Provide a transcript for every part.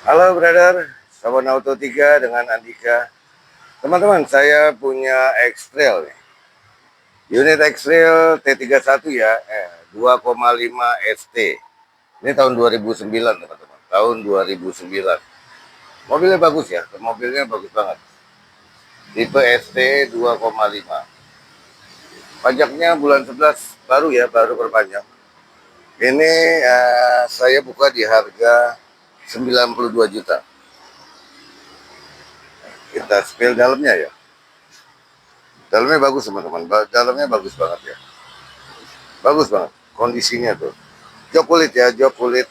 Halo brother, Sahabat Auto 3 dengan Andika. Teman-teman, saya punya X-Trail nih. Unit X-Trail T31 ya, 2,5 ST. Ini tahun 2009 teman-teman, tahun 2009. Mobilnya bagus ya, mobilnya bagus banget. Tipe ST 2,5. Pajaknya bulan 11 baru ya, baru perpanjang. Ini saya buka di harga 92 juta. Kita spill dalamnya ya. Dalamnya bagus teman-teman, dalamnya bagus banget ya. Bagus banget kondisinya tuh. Jok kulit ya, jok kulit.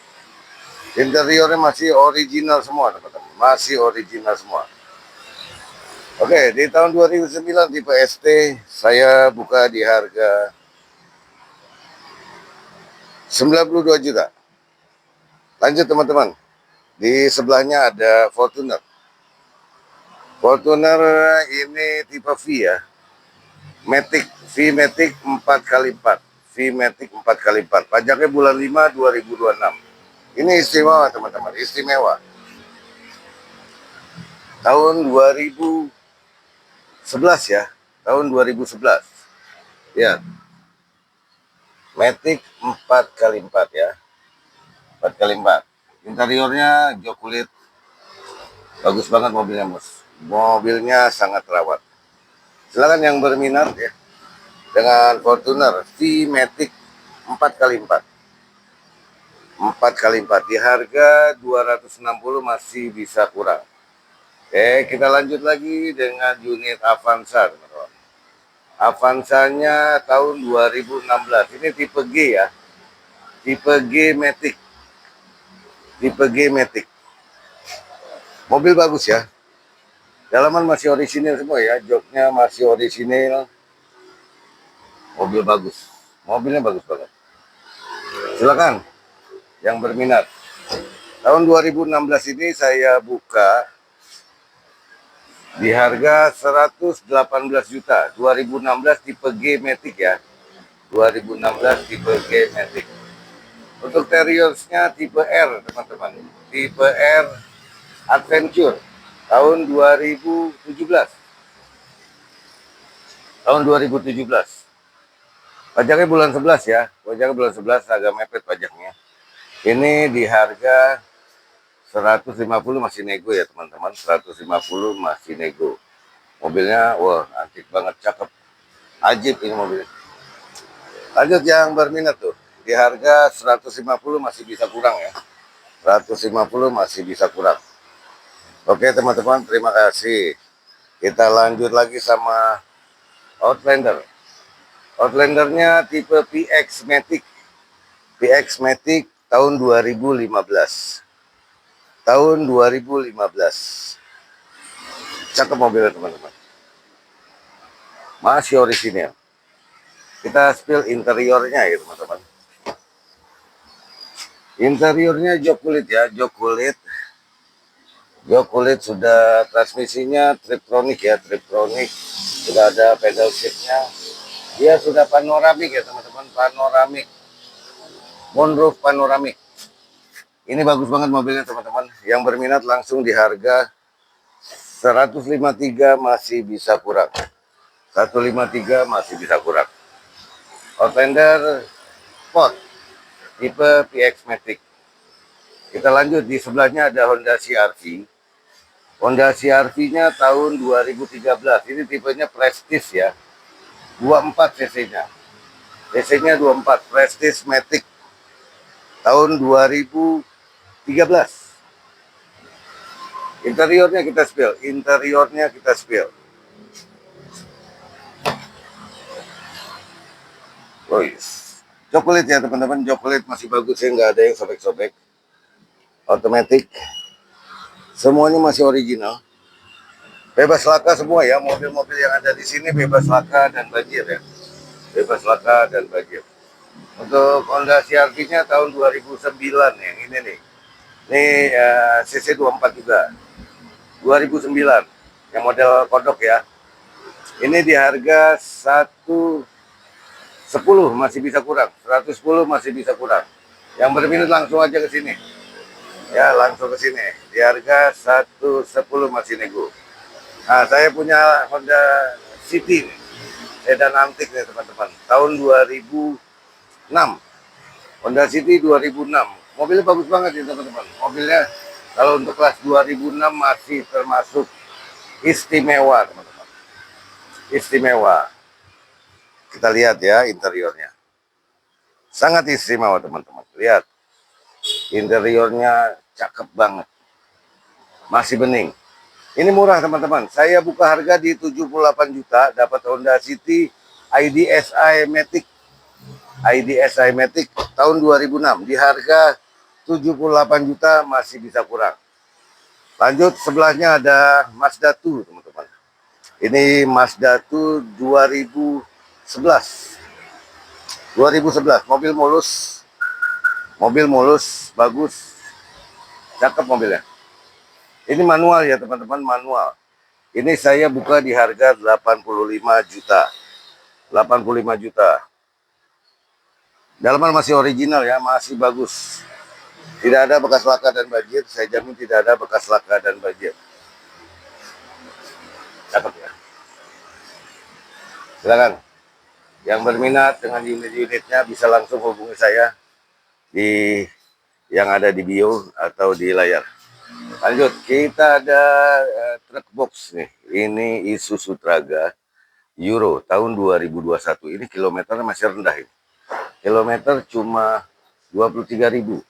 Interiornya masih original semua teman-teman, masih original semua. Oke, di tahun 2009 tipe ST saya buka di harga 92 juta. Lanjut teman-teman, di sebelahnya ada Fortuner. Fortuner ini tipe V ya, Matic, V-Matic 4x4, V-Matic 4x4. Pajaknya bulan 5 2026. Ini istimewa teman-teman, istimewa. Tahun 2011 ya, tahun 2011. Ya, Matic 4x4 ya, 4x4. Interiornya jok kulit, bagus banget mobilnya bos. Mobilnya sangat rawat. Silakan yang berminat ya dengan Fortuner V-Matic 4x4. 4x4 di harga 260 masih bisa kurang. Oke, kita lanjut lagi dengan unit Avanza, teman-teman. Avanzanya tahun 2016. Ini tipe G ya. Tipe G Matic. Tipe G Matic. Mobil bagus ya. Dalaman masih orisinil semua ya. Joknya masih orisinil. Mobil bagus. Mobilnya bagus banget. Silakan yang berminat. Tahun 2016 ini saya buka di harga 118 juta. 2016 tipe G Matic ya. 2016 tipe G Matic. Untuk interiornya tipe R teman-teman. Tipe R Adventure tahun 2017. Tahun 2017. Pajaknya bulan 11 ya. Pajaknya bulan 11 agak mepet pajaknya. Ini di harga 150 masih nego ya teman-teman. 150 masih nego. Mobilnya wah antik banget, cakep. Ajib ini mobilnya. Lanjut yang berminat tuh. Di harga 150 masih bisa kurang ya. 150 masih bisa kurang. Oke teman-teman, terima kasih. Kita lanjut lagi sama Outlander. Outlandernya tipe PX Matic. PX Matic tahun 2015. Tahun 2015. Cakep mobilnya teman-teman. Masih orisinil. Kita spill interiornya ya teman-teman. Interiornya jok kulit ya, jok kulit. Jok kulit sudah, transmisinya Triptronic ya, Triptronic. Sudah ada pedal shiftnya. Dia sudah panoramik ya teman-teman, panoramik. Moonroof panoramik. Ini bagus banget mobilnya teman-teman. Yang berminat langsung di harga 153 masih bisa kurang. 153 masih bisa kurang. Outlander Sport tipe PX Matic. Kita lanjut, di sebelahnya ada Honda CR-V. Honda CR-V-nya tahun 2013. Ini tipenya Prestige ya. 24 cc-nya. Cc-nya 24, Prestige Matic tahun 2013. Interiornya kita spill, interiornya kita spill. Oh yes. Jok kulit ya teman-teman, jok kulit masih bagus ya, nggak ada yang sobek-sobek. Otomatis, semuanya masih original. Bebas laka semua ya, mobil-mobil yang ada di sini bebas laka dan banjir ya. Bebas laka dan banjir. Untuk Honda CR-V-nya tahun 2009 yang ini nih. Ini CC 24 juga. 2009 yang model kodok ya. Ini di harga 110 masih bisa kurang, 110 masih bisa kurang. Yang berminat langsung aja ke sini. Ya, langsung ke sini. Di harga 110 masih nego. Nah, saya punya Honda City nih. Sedan antik nih teman-teman. Tahun 2006. Honda City 2006. Mobilnya bagus banget ya teman-teman. Mobilnya kalau untuk kelas 2006 masih termasuk istimewa teman-teman. Istimewa. Kita lihat ya interiornya. Sangat istimewa teman-teman. Lihat. Interiornya cakep banget. Masih bening. Ini murah teman-teman. Saya buka harga di 78 juta. Dapat Honda City IDSI Matic. IDSI Matic tahun 2006. Di harga 78 juta masih bisa kurang. Lanjut sebelahnya ada Mazda 2 teman-teman. Ini Mazda 2 2011. 2011 mobil mulus. Mobil mulus, bagus. Cakep mobilnya. Ini manual ya teman-teman, manual. Ini saya buka di harga 85 juta. 85 juta. Dalaman masih original ya, masih bagus. Tidak ada bekas laka dan banjir, saya jamin tidak ada bekas laka dan banjir. Cakep ya. Silakan. Yang berminat dengan unit-unitnya bisa langsung hubungi saya di yang ada di bio atau di layar. Lanjut, kita ada truk box nih. Ini Isuzu Traga Euro tahun 2021. Ini kilometernya masih rendah ini. Kilometer cuma 23.000.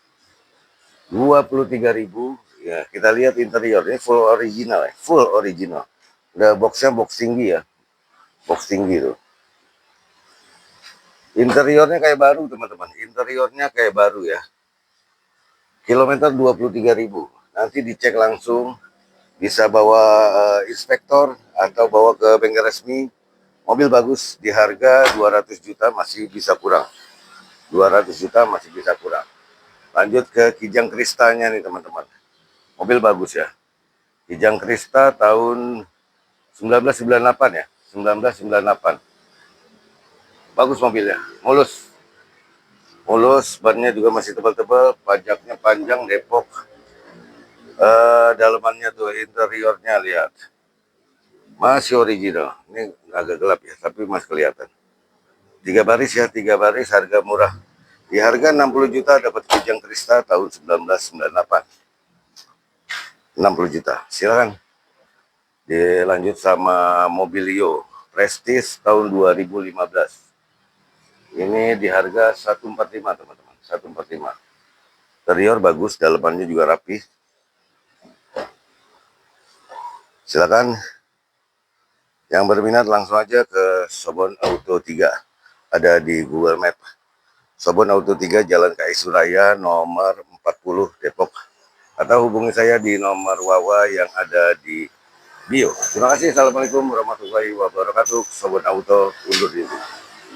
23.000. Ya, kita lihat interior ini full original ya, full original. Udah boxnya box tinggi ya. Box tinggi tuh. Interiornya kayak baru teman-teman. Interiornya kayak baru ya. Kilometer 23.000. Nanti dicek langsung, bisa bawa inspektor atau bawa ke bengkel resmi. Mobil bagus di harga 200 juta masih bisa kurang. 200 juta masih bisa kurang. Lanjut ke Kijang Kristanya nih teman-teman. Mobil bagus ya. Kijang Krista tahun 1998 ya. 1998. Bagus mobilnya. Mulus. Mulus, bannya juga masih tebal-tebal, pajaknya panjang, Depok. Dalamannya tuh, interiornya lihat. Masih original. Ini agak gelap ya, tapi masih kelihatan. 3 baris ya, 3 baris, harga murah. Di harga 60 juta dapat Kijang Krista tahun 1998. 60 juta. Silakan. Dilanjut sama Mobilio Prestige tahun 2015. Ini di harga 145 teman-teman. 145. Interior bagus, dalamannya juga rapi. Silakan. Yang berminat langsung aja ke Sobon Auto 3. Ada di Google Map. Sobon Auto 3 Jalan KI Suraya nomor 40 Depok. Atau hubungi saya di nomor Wawa yang ada di bio. Terima kasih. Assalamualaikum warahmatullahi wabarakatuh. Sobon Auto undur diri.